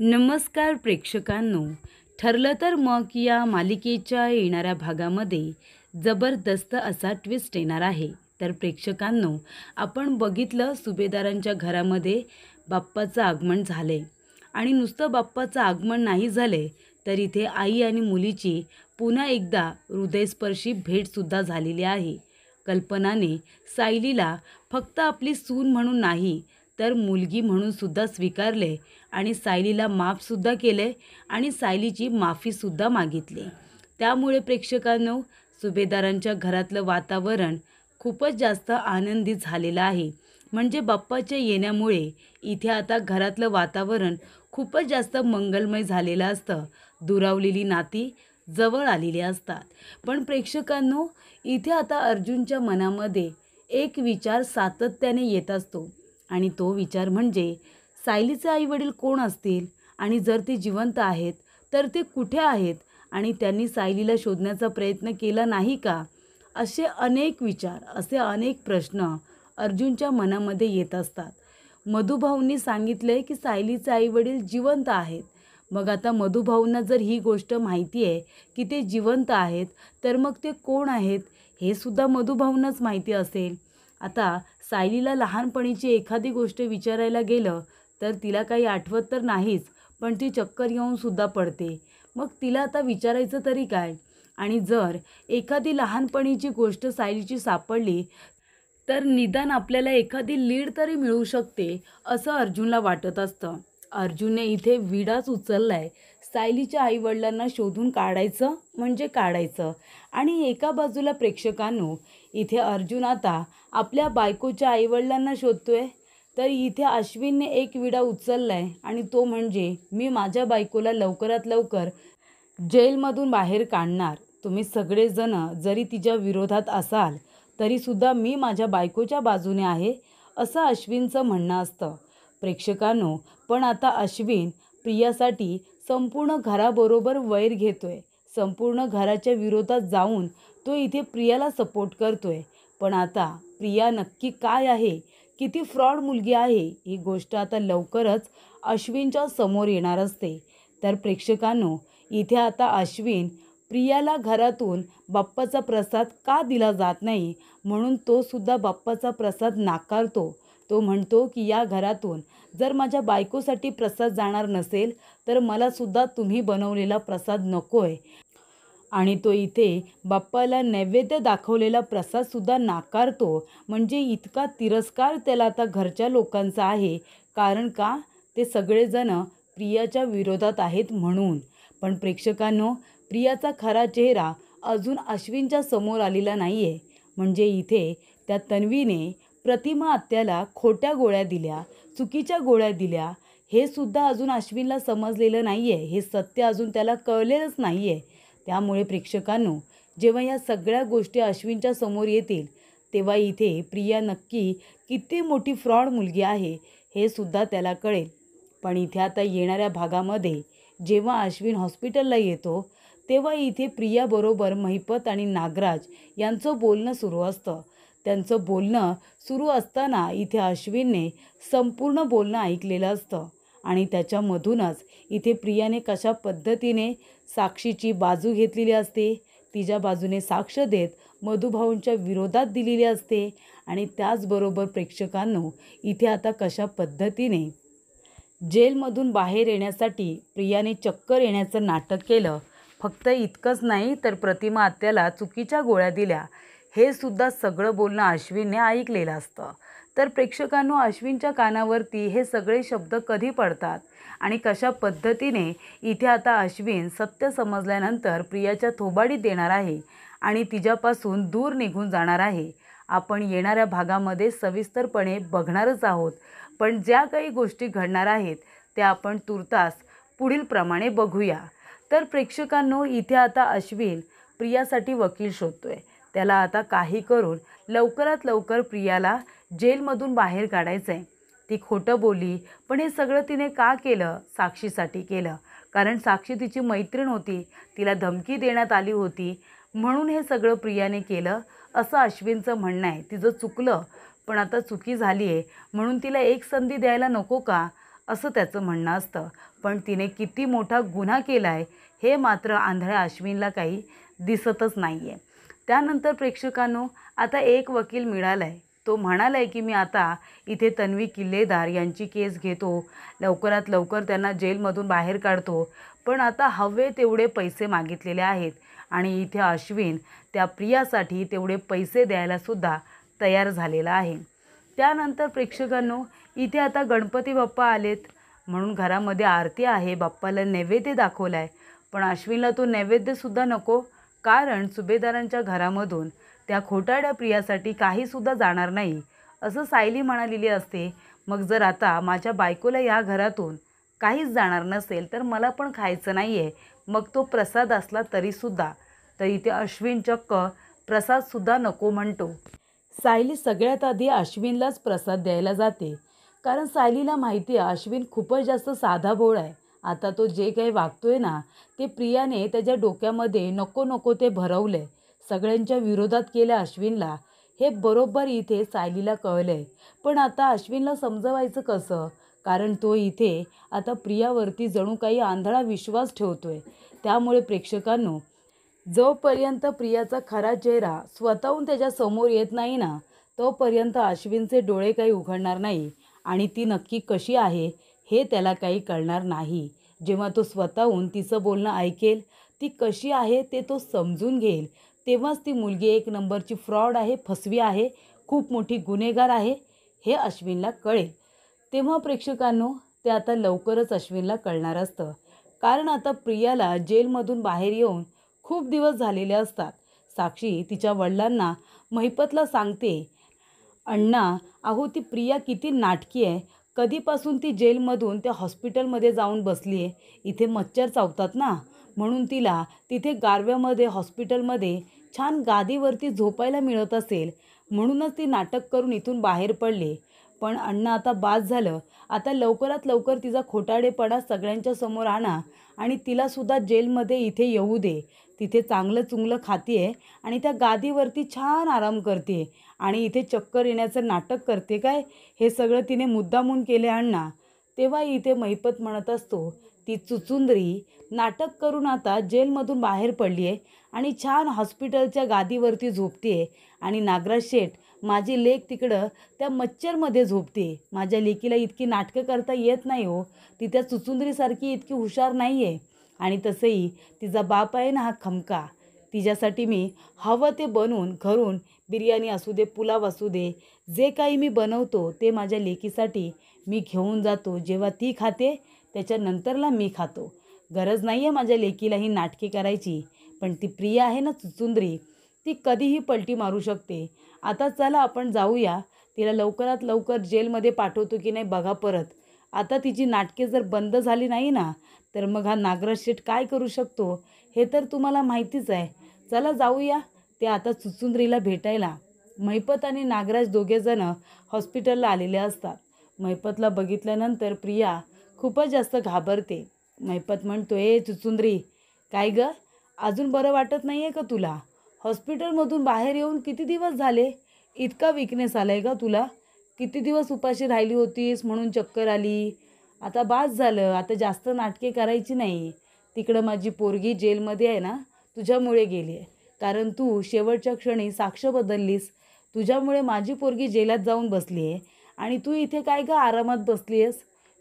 नमस्कार प्रेक्षकांनो, ठरलं तर मग या मालिकेच्या येणाऱ्या भागामध्ये जबरदस्त असा ट्विस्ट येणार आहे. तर प्रेक्षकांनो, आपण बघितलं सुभेदारांच्या घरामध्ये बाप्पाचं आगमन झाले आणि नुसतं बाप्पाचं आगमन नाही झाले तर इथे आई आणि मुलीची पुन्हा एकदा हृदयस्पर्शी भेटसुद्धा झालेली आहे. कल्पनाने सायलीला फक्त आपली सून म्हणून नाही तर मुलगी म्हणून सुद्धा स्वीकारले आणि सायलीला माफसुद्धा केले आणि सायलीची माफीसुद्धा मागितली. त्यामुळे प्रेक्षकांनो, सुभेदारांच्या घरातलं वातावरण खूपच जास्त आनंदी झालेलं आहे. म्हणजे बाप्पाच्या येण्यामुळे इथे आता घरातलं वातावरण खूपच जास्त मंगलमय झालेलं असतं. दुरावलेली नाती जवळ आलेली असतात. पण प्रेक्षकांनो, इथे आता अर्जुनच्या मनामध्ये एक विचार सातत्याने येत असतो आणि तो विचार म्हणजे सायलीचे आईवडील कोण असतील आणि जर ते जिवंत आहेत तर ते कुठे आहेत आणि त्यांनी सायलीला शोधण्याचा प्रयत्न केला नाही का? असे अनेक विचार, असे अनेक प्रश्न अर्जुनच्या मनामध्ये येत असतात. मधुभाऊंनी सांगितले की सायलीचे आईवडील जिवंत आहेत. मग आता मधुभाऊंना जर ही गोष्ट माहिती आहे की ते जिवंत आहेत तर मग ते कोण आहेत हे सुद्धा मधुभाऊंनाच माहिती असेल. आता सायलीला लहानपणीची एखादी गोष्ट विचारायला गेलं तर तिला काही आठवत तर नाहीच, पण ती चक्कर येऊन सुद्धा पडते. मग तिला आता विचारायचं तरी काय? आणि जर एखादी लहानपणीची गोष्ट सायलीची सापडली तर निदान आपल्याला एखादी लीड तरी मिळू शकते असं अर्जुनला वाटत असतं. अर्जुनने इथे विडाच उचललाय. सायलीच्या आईवडिलांना शोधून काढायचं म्हणजे काढायचं. आणि एका बाजूला प्रेक्षकांनो, इथे अर्जुन आता आपल्या बायकोच्या आईवडिलांना शोधतोय, तर इथे अश्विनने एक विडा उचललाय आणि तो म्हणजे मी माझ्या बायकोला लवकरात लवकर जेलमधून बाहेर काढणार. तुम्ही सगळेजण जरी तिच्या विरोधात असाल तरीसुद्धा मी माझ्या बायकोच्या बाजूने आहे असं अश्विनचं म्हणणं असतं. प्रेक्षकांनो, पण आता अश्विन प्रियासाठी संपूर्ण घराबरोबर वैर घेतोय. संपूर्ण घराच्या विरोधात जाऊन तो इथे प्रियाला सपोर्ट करतोय. पण आता प्रिया नक्की काय आहे, किती फ्रॉड मुलगी आहे, ही गोष्ट आता लवकरच अश्विनच्या समोर येणार असते. तर प्रेक्षकांनो, इथे आता अश्विन प्रियाला घरातून बाप्पाचा प्रसाद का दिला जात नाही म्हणून तो सुद्धा बाप्पाचा प्रसाद नाकारतो. तो म्हणतो की या घरातून जर माझ्या बायकोसाठी प्रसाद जाणार नसेल तर मला सुद्धा तुम्ही बनवलेला प्रसाद नको आहे. आणि तो इथे बाप्पाला नैवेद्य दाखवलेला प्रसादसुद्धा नाकारतो. म्हणजे इतका तिरस्कार त्याला आता घरच्या लोकांचा आहे. कारण का? ते सगळेजण प्रियाच्या विरोधात आहेत म्हणून. पण प्रेक्षकांनो, प्रियाचा खरा चेहरा अजून अश्विनच्या समोर आलेला नाही आहे. म्हणजे इथे त्या तन्वीने प्रतिमा आत्याला खोट्या गोळ्या दिल्या, चुकीच्या गोळ्या दिल्या, हे सुद्धा अजून अश्विनला समजलेलं नाही आहे. हे सत्य अजून त्याला कळलेलंच नाही आहे. त्यामुळे प्रेक्षकांनो, जेव्हा या सगळ्या गोष्टी अश्विनच्या समोर येतील तेव्हा इथे प्रिया नक्की किती मोठी फ्रॉड मुलगी आहे हे सुद्धा त्याला कळेल. पण इथे आता येणाऱ्या भागामध्ये जेव्हा अश्विन हॉस्पिटलला येतो तेव्हा इथे प्रियाबरोबर महिपत आणि नागराज यांचं बोलणं सुरू असतं. त्यांचं बोलणं सुरू असताना इथे अश्विनने संपूर्ण बोलणं ऐकलेलं असतं आणि त्याच्यामधूनच इथे प्रियाने कशा पद्धतीने साक्षीची बाजू घेतलेली असते, तिच्या बाजूने साक्ष देत मधुभाऊंच्या विरोधात दिलेली असते. आणि त्याचबरोबर प्रेक्षकांनो, इथे आता कशा पद्धतीने जेलमधून बाहेर येण्यासाठी प्रियाने चक्कर येण्याचं नाटक केलं. फक्त इतकंच नाही तर प्रतिमा आत्याला चुकीच्या गोळ्या दिल्या, हे सुद्धा सगळं बोलणं अश्विनने ऐकलेलं असतं. तर प्रेक्षकांनो, अश्विनच्या कानावरती हे सगळे शब्द कधी पडतात आणि कशा पद्धतीने इथे आता अश्विन सत्य समजल्यानंतर प्रियाच्या थोबाडीत देणार आहे आणि तिच्यापासून दूर निघून जाणार आहे, आपण येणाऱ्या भागामध्ये सविस्तरपणे बघणारच आहोत. पण ज्या काही गोष्टी घडणार आहेत त्या आपण तुर्तास पुढील प्रमाणे बघूया. तर प्रेक्षकांनो, इथे आता अश्विन प्रियासाठी वकील शोधतोय. त्याला आता काही करून लवकरात लवकर प्रियाला जेलमधून बाहेर काढायचं आहे. ती खोटं बोलली, पण हे सगळं तिने का केलं? साक्षीसाठी केलं. कारण साक्षी तिची मैत्रीण होती, तिला धमकी देण्यात आली होती म्हणून हे सगळं प्रियाने केलं असं अश्विनचं म्हणणं आहे. तिचं चुकलं, पण आता चुकी झाली आहे म्हणून तिला एक संधी द्यायला नको का असं त्याचं म्हणणं असतं. पण तिने किती मोठा गुन्हा केला आहे हे मात्र आंधळ्या अश्विनला काही दिसतच नाही आहे. त्यानंतर प्रेक्षकांनो, आता एक वकील मिळाला आहे. तो म्हणाला आहे की मी आता इथे तन्वी किल्लेदार यांची केस घेतो, लवकरात लवकर त्यांना जेलमधून बाहेर काढतो. पण आता हवे तेवढे पैसे मागितलेले आहेत आणि इथे अश्विन त्या प्रियासाठी तेवढे पैसे द्यायलासुद्धा तयार झालेला आहे. त्यानंतर प्रेक्षकांनो, इथे आता गणपती बाप्पा आलेत म्हणून घरामध्ये आरती आहे, बाप्पाला नैवेद्य दाखवला आहे. पण अश्विनला तो नैवेद्यसुद्धा नको, कारण सुभेदारांच्या घरामधून त्या खोटारड्या प्रियासाठी काहीसुद्धा जाणार नाही असं सायली म्हणालेली असते. मग जर आता माझ्या बायकोला या घरातून काहीच जाणार नसेल तर मला पण खायचं नाही आहे, मग तो प्रसाद असला तरीसुद्धा. तर इथे अश्विन चक्क प्रसादसुद्धा नको म्हणतो. सायली सगळ्यात आधी अश्विनलाच प्रसाद द्यायला जाते, कारण सायलीला माहिती आहे अश्विन खूपच जास्त साधा भोळा आहे. आता तो जे काही वागतोय ना, ते प्रियाने त्याच्या डोक्यामध्ये नको नको ते भरवलं आहे, सगळ्यांच्या विरोधात केलं अश्विनला. हे बरोबर इथे सायलीला कळलं आहे. पण आता अश्विनला समजवायचं कसं, कारण तो इथे आता प्रियावरती जणू काही आंधळा विश्वास ठेवतोय. त्यामुळे प्रेक्षकांनो, जोपर्यंत प्रियाचा खरा चेहरा स्वतःहून त्याच्या समोर येत नाही ना, तोपर्यंत अश्विनचे डोळे काही उघडणार नाही आणि ती नक्की कशी आहे हे त्याला काही कळणार नाही. जेव्हा तो स्वतःहून तिचं बोलणं ऐकेल, ती कशी आहे ते तो समजून घेईल, तेव्हाच ती मुलगी एक नंबरची फ्रॉड आहे, फसवी आहे, खूप मोठी गुन्हेगार आहे हे अश्विनला कळेल. तेव्हा प्रेक्षकांनो, ते आता लवकरच अश्विनला कळणार असतं. कारण आता प्रियाला जेलमधून बाहेर येऊन खूप दिवस झालेले असतात. साक्षी तिच्या वडिलांना महिपतला सांगते, अण्णा अहो ती प्रिया किती नाटकी आहे, कधीपासून ती जेलमधून त्या हॉस्पिटलमध्ये जाऊन बसली आहे. इथे मच्छर चावतात ना, म्हणून तिला तिथे गारव्यामध्ये हॉस्पिटलमध्ये छान गादीवरती झोपायला मिळत असेल, म्हणूनच ती नाटक करून इथून बाहेर पडले. पण अण्णा आता बास झालं, आता लवकरात लवकर तिचा खोटाडेपणा सगळ्यांच्या समोर आणा आणि तिलासुद्धा जेलमध्ये इथे येऊ दे. तिथे चांगलं चुंगलं खाते आणि त्या गादीवरती छान आराम करते आणि इथे चक्कर येण्याचं नाटक करते काय, हे सगळं तिने मुद्दामून केले अण्णा. तेव्हा इथे महिपत म्हणत असतो, ती चुचुंदरी नाटक करून आता जेलमधून बाहेर पडली आहे आणि छान हॉस्पिटलच्या गादीवरती झोपते आणि नागराज शेठ माझी लेक तिकडं त्या मच्छरमध्ये झोपते. माझ्या लेकीला इतकी नाटकं करता येत नाही हो, ती त्या चुचुंदरीसारखी इतकी हुशार नाही आहे. आणि तसंही तिचा बाप आहे ना हा खमका, तिच्यासाठी मी हवं ते बनवून घरून बिर्याणी असू दे, पुलाव असू दे, जे काही मी बनवतो ते माझ्या लेकीसाठी मी घेऊन जातो. जेव्हा ती खाते त्याच्यानंतरला मी खातो. गरज नाही आहे माझ्या लेकीला ही नाटके करायची. पण ती प्रिया आहे ना चुचुंदरी, ती कधीही पलटी मारू शकते. आता चला आपण जाऊया, तिला लवकरात लवकर जेलमध्ये पाठवतो की नाही बघा परत. आता तिची नाटके जर बंद झाली नाही ना, तर मग हा नागराज शेठ काय करू शकतो हे तर तुम्हाला माहितीच आहे. चला जाऊया ते आता चुचुंदरीला भेटायला. महिपत आणि नागराज दोघेजण हॉस्पिटलला आलेले असतात. महिपतला बघितल्यानंतर प्रिया खूपच जास्त घाबरते. महिपत म्हणतो, ए चुचुंदरी, काय गं अजून बरं वाटत नाही आहे का तुला? हॉस्पिटलमधून बाहेर येऊन किती दिवस झाले? इतका विकनेस आला आहे का तुला? किती दिवस उपाशी राहिली होतीस म्हणून चक्कर आली? आता बास झालं, आता जास्त नाटके करायची नाही. तिकडं माझी पोरगी जेलमध्ये आहे ना, तुझ्यामुळे गेली आहे. कारण तू शेवटच्या क्षणी साक्ष बदललीस. तुझ्यामुळे माझी पोरगी जेलात जाऊन बसली आहे आणि तू इथे काय का आरामात बसली आहेस?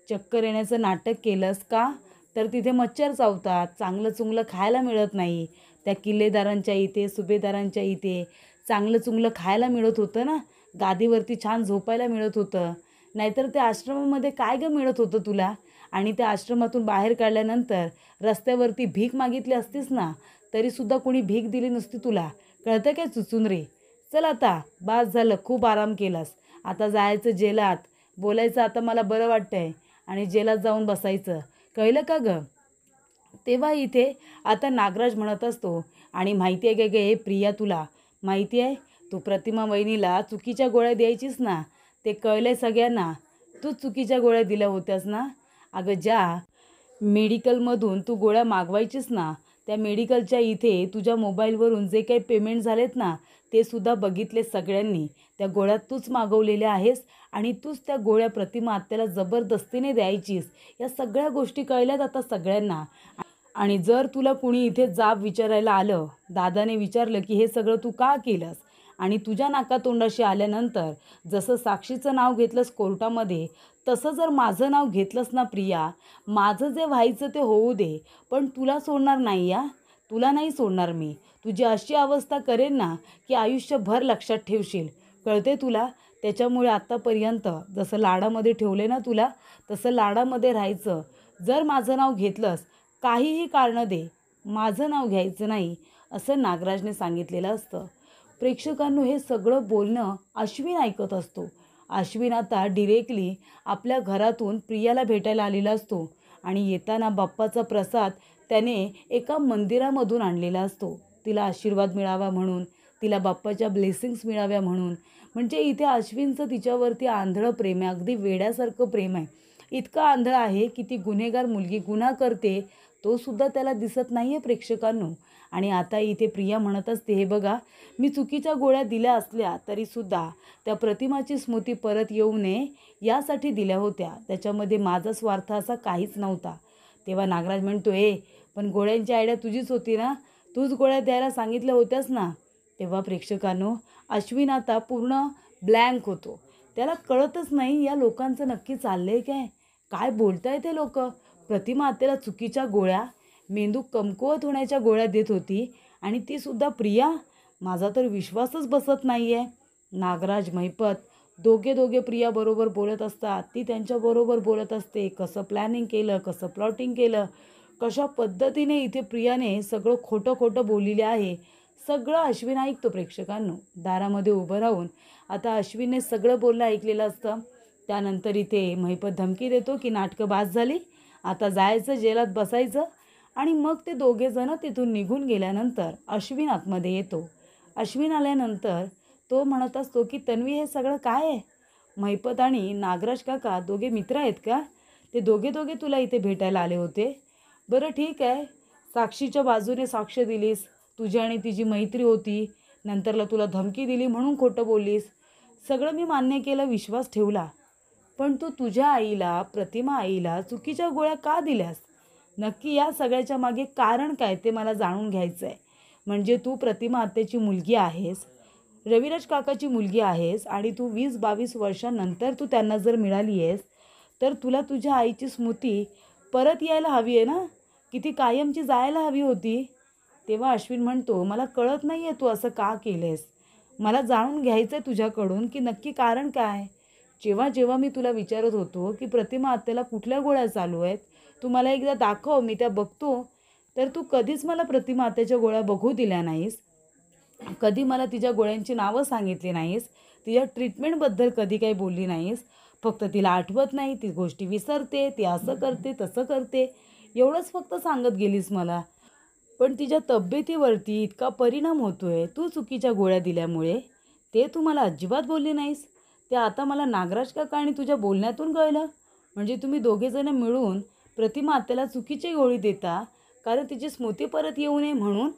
चक्कर येण्याचं नाटक केलंस का? तर तिथे मच्छर चावतात, चांगलं चुंगलं खायला मिळत नाही. त्या किल्लेदारांच्या इथे, सुभेदारांच्या इथे चांगलं चुंगलं खायला मिळत होतं ना, गादीवरती छान झोपायला मिळत होतं. नाहीतर त्या आश्रमामध्ये काय गं मिळत होतं तुला? आणि त्या आश्रमातून बाहेर काढल्यानंतर रस्त्यावरती भीक मागितली असतीस ना, तरीसुद्धा कोणी भीक दिली नसती तुला. कळतं काय चुचुंदरी? चल आता बास झालं, खूप आराम केलास. आता जायचं जेलात, बोलायचं आता मला बरं वाटतंय आणि जेलात जाऊन बसायचं. कळलं का गं? तेव्हा इथे आता नागराज म्हणत असतो, आणि माहिती आहे का हे प्रिया, तुला माहिती आहे तू प्रतिमा वहिनीला चुकीच्या गोळ्या द्यायचीस ना, ते कळलंय सगळ्यांना. तू चुकीच्या गोळ्या दिल्या होत्यास ना. अगं ज्या मेडिकलमधून तू गोळ्या मागवायचीस ना, त्या मेडिकलच्या इथे तुझ्या मोबाईलवरून जे काही पेमेंट झालेत ना ते सुद्धा बघितले सगळ्यांनी. त्या गोळ्या तूच मागवलेल्या आहेस आणि तूच त्या गोळ्या प्रतिमा आत्याला जबरदस्तीने द्यायचीस. या सगळ्या गोष्टी कळल्यात आता सगळ्यांना. आणि जर तुला कुणी इथे जाब विचारायला आलं, दादाने विचारलं की हे सगळं तू का केलंस, आणि तुझ्या नाकातोंडाशी आल्यानंतर जसं साक्षीचं नाव घेतलंस कोर्टामध्ये तसं जर माझं नाव घेतलंस ना प्रिया, माझं जे व्हायचं ते होऊ दे, पण तुला सोडणार नाही या, तुला नाही सोडणार मी. तुझी अशी अवस्था करेन ना की आयुष्यभर लक्षात ठेवशील. कळते तुला? त्याच्यामुळे आत्तापर्यंत जसं लाडामध्ये ठेवले ना तुला, तसं लाडामध्ये राहायचं. जर माझं नाव घेतलंस, काहीही कारणं दे, माझं नाव घ्यायचं नाही, असं नागराजने सांगितलेलं असतं. प्रेक्षकांनो, हे सगळं बोलणं अश्विन ऐकत असतो. अश्विन आता डिरेक्टली आपल्या घरातून प्रियाला भेटायला आलेला असतो आणि येताना बाप्पाचा प्रसाद त्याने एका मंदिरामधून आणलेला असतो. तिला आशीर्वाद मिळावा म्हणून, तिला बाप्पाच्या ब्लेसिंग्स मिळाव्या म्हणून. म्हणजे इथे अश्विनचं तिच्यावरती आंधळं प्रेम आहे, अगदी वेड्यासारखं प्रेम आहे. इतकं आंधळं आहे की ती गुन्हेगार मुलगी गुन्हा करते तो सुद्धा त्याला दिसत नाही आहे प्रेक्षकांनो. आणि आता इथे प्रिया म्हणत असते, हे बघा, मी चुकीच्या गोळ्या दिल्या असल्या तरीसुद्धा त्या प्रतिमाची स्मृती परत येऊ नये यासाठी दिल्या होत्या. त्याच्यामध्ये माझा स्वार्थ असा काहीच नव्हता. तेव्हा नागराज म्हणतो, पण गोळ्यांची आयडिया तुझीच होती ना, तूच गोळ्या द्यायला सांगितल्या होत्यास ना. तेव्हा प्रेक्षकांनो, अश्विन आता पूर्ण ब्लँक होतो. त्याला कळतच नाही या लोकांचं नक्की चाललंय काय, काय बोलताय ते लोक. प्रतिमा आत्याला चुकीच्या गोळ्या, मेंदू कमकुवत होण्याच्या गोळ्या देत होती आणि ती सुद्धा प्रिया. माझा तर विश्वासच बसत नाही आहे. नागराज, महिपत दोघे प्रियाबरोबर बोलत असतात. ती त्यांच्याबरोबर बोलत असते. कसं प्लॅनिंग केलं, कसं प्लॉटिंग केलं, कशा पद्धतीने इथे प्रियाने सगळं खोटं बोललेलं आहे, सगळं अश्विन ऐकतो प्रेक्षकांनो. दारामध्ये उभं राहून आता अश्विनने सगळं बोलणं ऐकलेलं असतं. त्यानंतर इथे महिपत धमकी देतो की नाटकं बास झाली, आता जायचं, जेलात बसायचं. आणि मग ते दोघेजणं तिथून निघून गेल्यानंतर अश्विन आतमध्ये येतो. अश्विन आल्यानंतर तो म्हणत असतो की तन्वी, हे सगळं काय आहे? महिपत आणि नागराज काका दोघे मित्र आहेत का? ते दोघे तुला इथे भेटायला आले होते? बरं ठीक आहे, साक्षीच्या बाजूने साक्ष दिलीस, तुझी आणि तिची मैत्री होती, नंतरला तुला धमकी दिली म्हणून खोटं बोललीस, सगळं मी मान्य केलं, विश्वास ठेवला. पण तू तुझ्या आईला, प्रतिमा आईला चुकीच्या गोळ्या का दिल्यास? नक्की या सगळ्याच्या मागे कारण काय ते मला जाणून घ्यायचं आहे. म्हणजे तू प्रतिमा आत्याची मुलगी आहेस, रविराज काकाची मुलगी आहेस आणि तू 20-22 वर्षांनंतर तू त्यांना जर मिळाली आहेस तर तुला तुझ्या आईची स्मृती परत यायला हवी आहे ना, की ती कायमची जायला हवी होती? तेव्हा अश्विन म्हणतो, मला कळत नाही आहे तू असं का केलं आहेस. मला जाणून घ्यायचं आहे तुझ्याकडून की नक्की कारण काय. जेव्हा मी तुला विचारत होतो की प्रतिमा आत्याला कुठल्या गोळ्या चालू आहेत, तू मला एकदा दाखव, मी त्या बघतो, तर तू कधीच मला प्रतिमा आत्याच्या गोळ्या बघू दिल्या नाहीस. कधी मला तिच्या गोळ्यांची नावं सांगितली नाहीस, तिच्या ट्रीटमेंटबद्दल कधी काही बोलली नाहीस. फक्त तिला आठवत नाही, ती गोष्टी विसरते, ती असं करते तसं करते, एवढंच फक्त सांगत गेलीस मला. पण तिच्या तब्येतीवरती इतका परिणाम होतोय तू चुकीच्या गोळ्या दिल्यामुळे, ते तू मला अजिबात बोलली नाहीस. ते आता मला नागराज काका आणि तुझ्या बोलण्यातून कळलं. म्हणजे तुम्ही दोघेजणं मिळून प्रतिमा आत्याला चुकीची गोळी देता कारण तिची स्मृती परत येऊ नये म्हणून.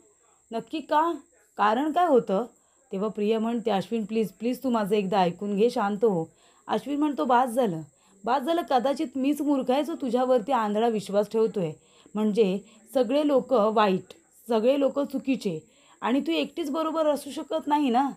नक्की का, कारण काय होतं? तेव्हा प्रिया म्हणते, अश्विन प्लीज तू माझं एकदा ऐकून घे, शांत हो. अश्विन म्हणतो, बास झालं, कदाचित मीच मूर्ख आहे जो तुझ्यावरती आंधळा विश्वास ठेवतोय. म्हणजे सगळे लोक वाईट, सगळे लोक चुकीचे आणि तू एकटीच बरोबर असू शकत नाही ना.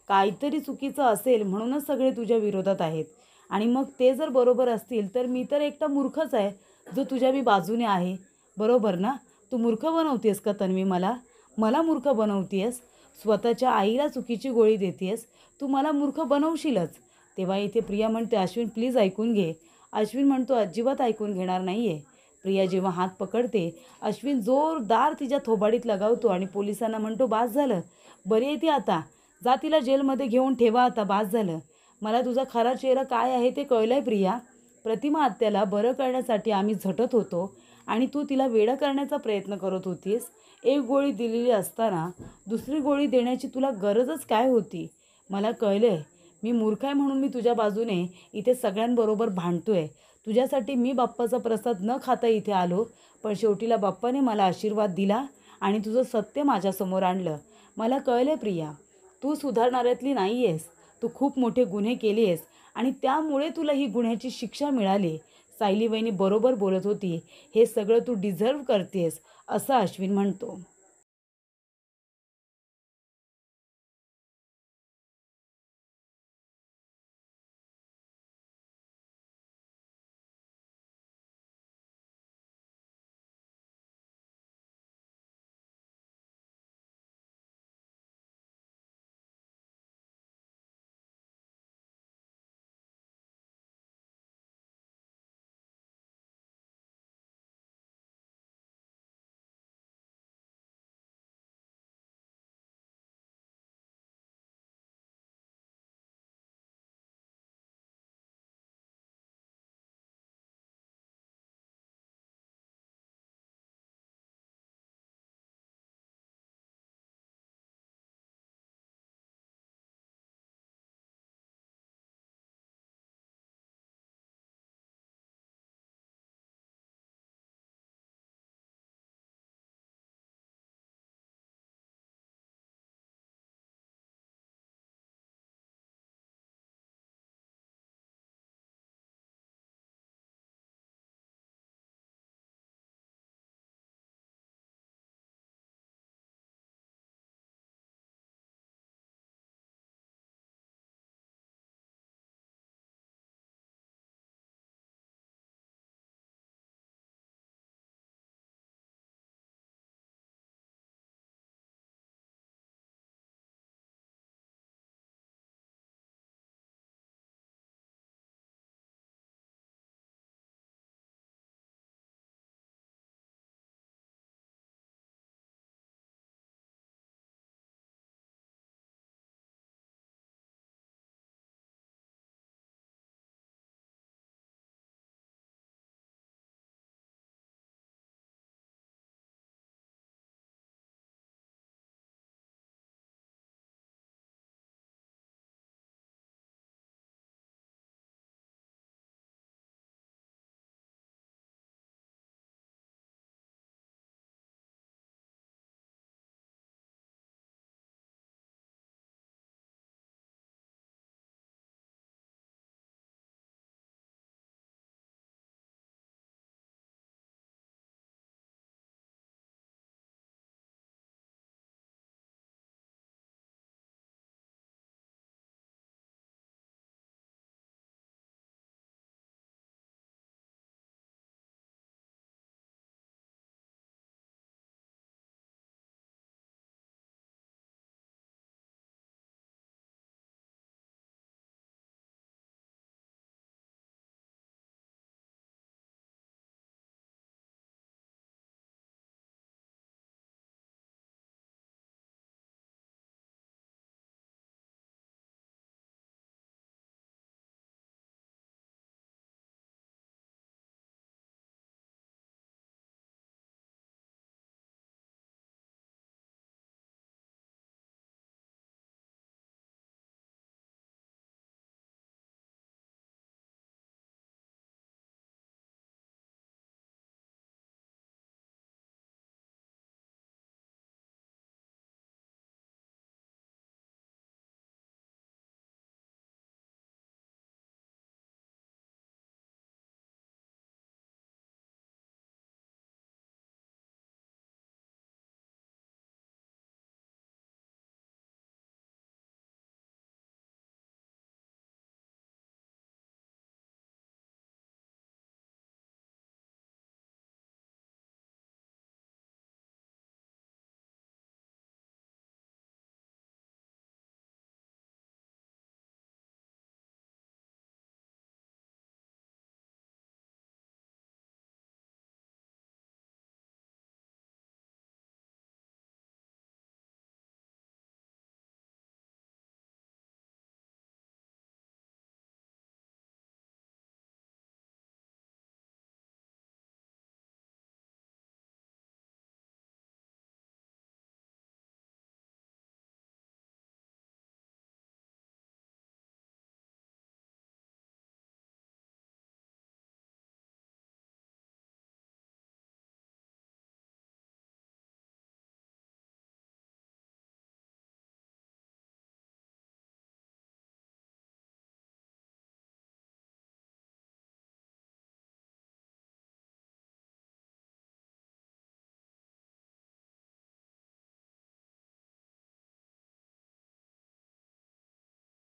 काहीतरी चुकीचं असेल म्हणूनच सगळे तुझ्या विरोधात आहेत. आणि मग ते जर बरोबर असतील तर मी तर एकटा मूर्खच आहे जो तुझ्या बाजूने आहे. बरोबर ना? तू मूर्ख बनवतेस का तन्वी? मला मूर्ख बनवतेस. स्वतःच्या आईला चुकीची गोळी देतेस, तू मला मूर्ख बनवशीलच. तेव्हा इथे प्रिया म्हणते, अश्विन प्लीज ऐकून घे. अश्विन म्हणतो, अजिबात ऐकून घेणार नाही आहे. प्रिया जेव्हा हात पकडते, अश्विन जोरदार तिच्या थोबाडीत लगावतो आणि पोलिसांना म्हणतो, बास झालं, बरी आहे ती आता, जा तिला जेलमध्ये घेऊन ठेवा आता, बास झालं. मला तुझा खरा चेहरा काय आहे ते कळलं आहे प्रिया. प्रतिमा आत्याला बरं करण्यासाठी आम्ही झटत होतो आणि तू तिला वेडं करण्याचा प्रयत्न करत होतीस. एक गोळी दिलेली असताना दुसरी गोळी देण्याची तुला गरजच काय होती? मला कळलं आहे, मी मूर्ख आहे म्हणून मी तुझ्या बाजूने इथे सगळ्यांबरोबर भांडतोय. तुझ्यासाठी मी बाप्पाचा प्रसाद न खाता इथे आलो, पण शेवटीला बाप्पाने मला आशीर्वाद दिला आणि तुझं सत्य माझ्यासमोर आणलं. मला कळले प्रिया, तू सुधारणाऱ्यातली नाही आहेस. तू खूप मोठे गुन्हे केले आहेस आणि त्यामुळे तुला ही गुन्ह्याची शिक्षा मिळाली. सायली वहिनी बरोबर बोलत होती. हे सगळं तू डिझर्व करतेस, असं अश्विन म्हणतो.